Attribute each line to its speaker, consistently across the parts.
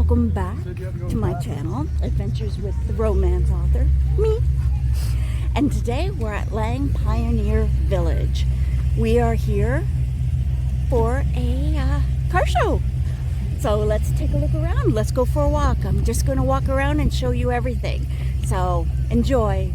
Speaker 1: welcome back to my channel, Adventures with the Romance Author, me. And today we're at Lang Pioneer Village. We are here for a car show. So let's take a look around. Let's go for a walk. I'm just going to walk around and show you everything. So enjoy.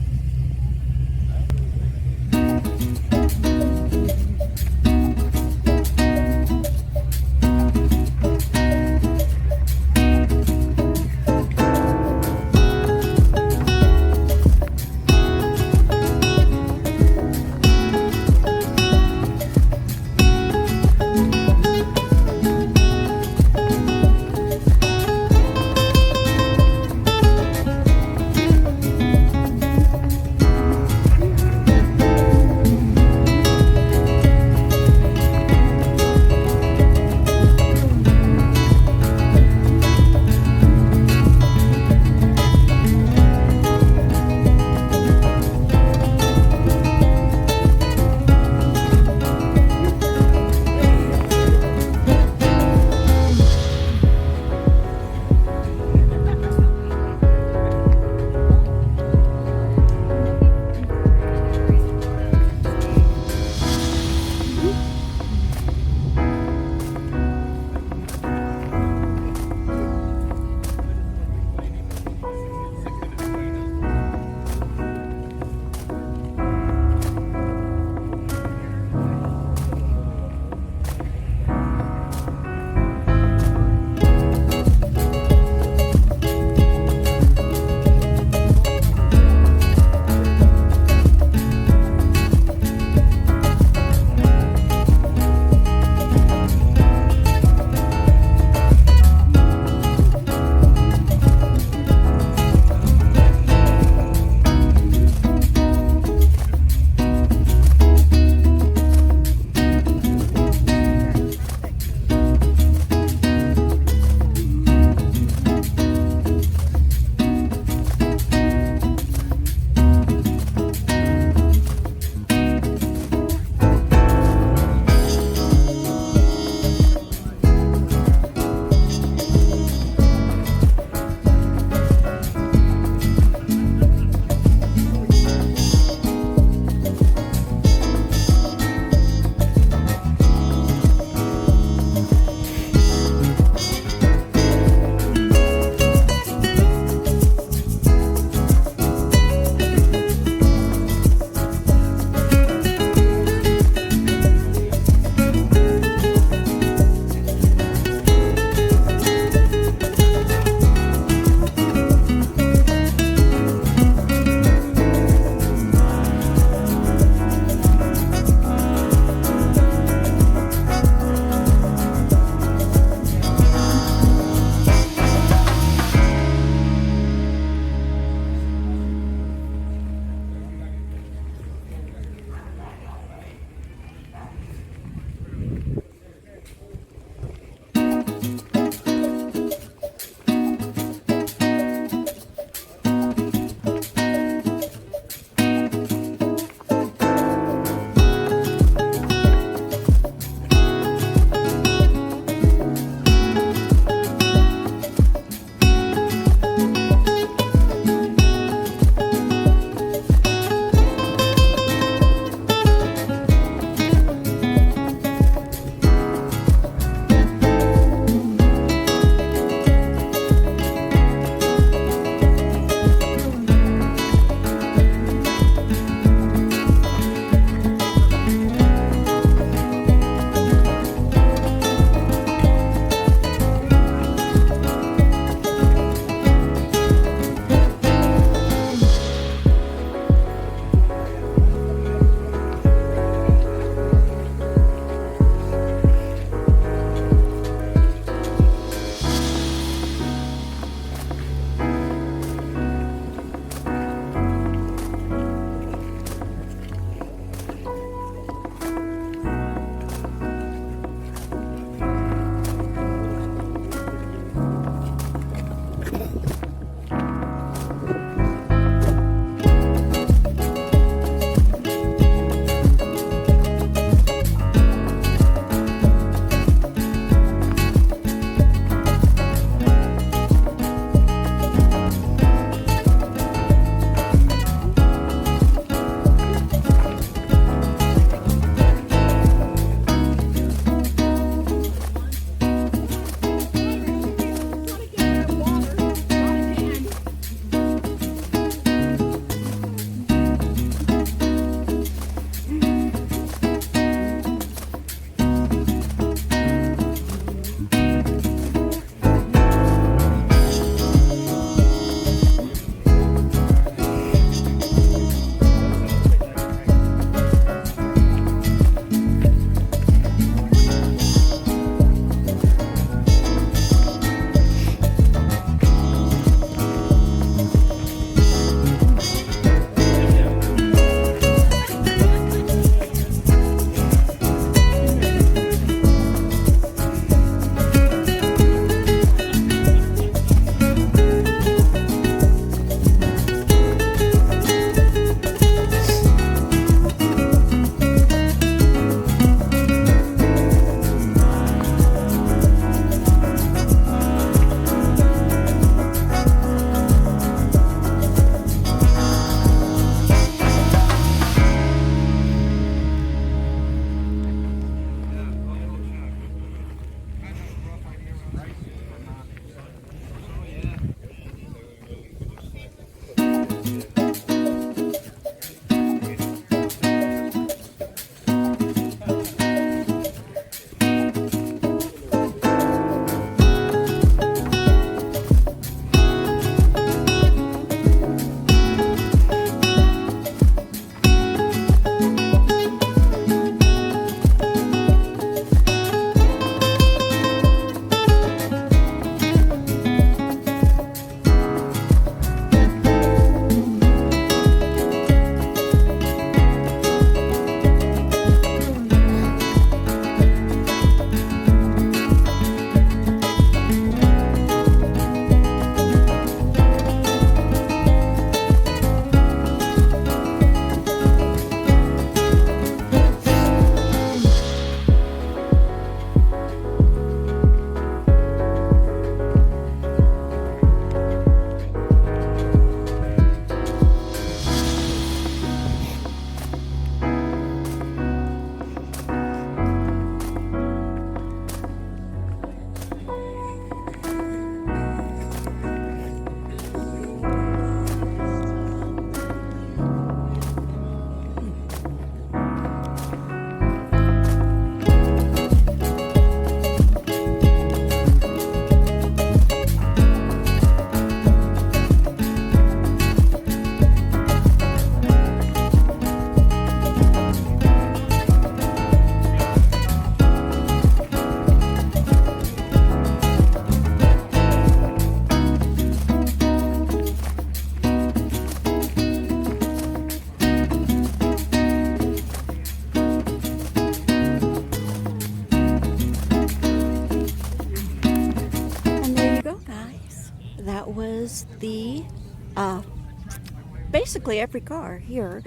Speaker 1: basically every car here.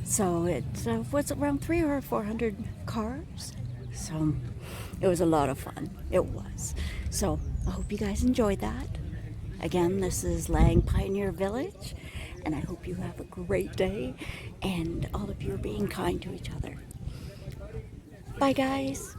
Speaker 1: So it was around 300 or 400 cars. So it was a lot of fun. It was. So I hope you guys enjoyed that. Again, this is Lang Pioneer Village, and I hope you have a great day, and all of you are being kind to each other. Bye, guys.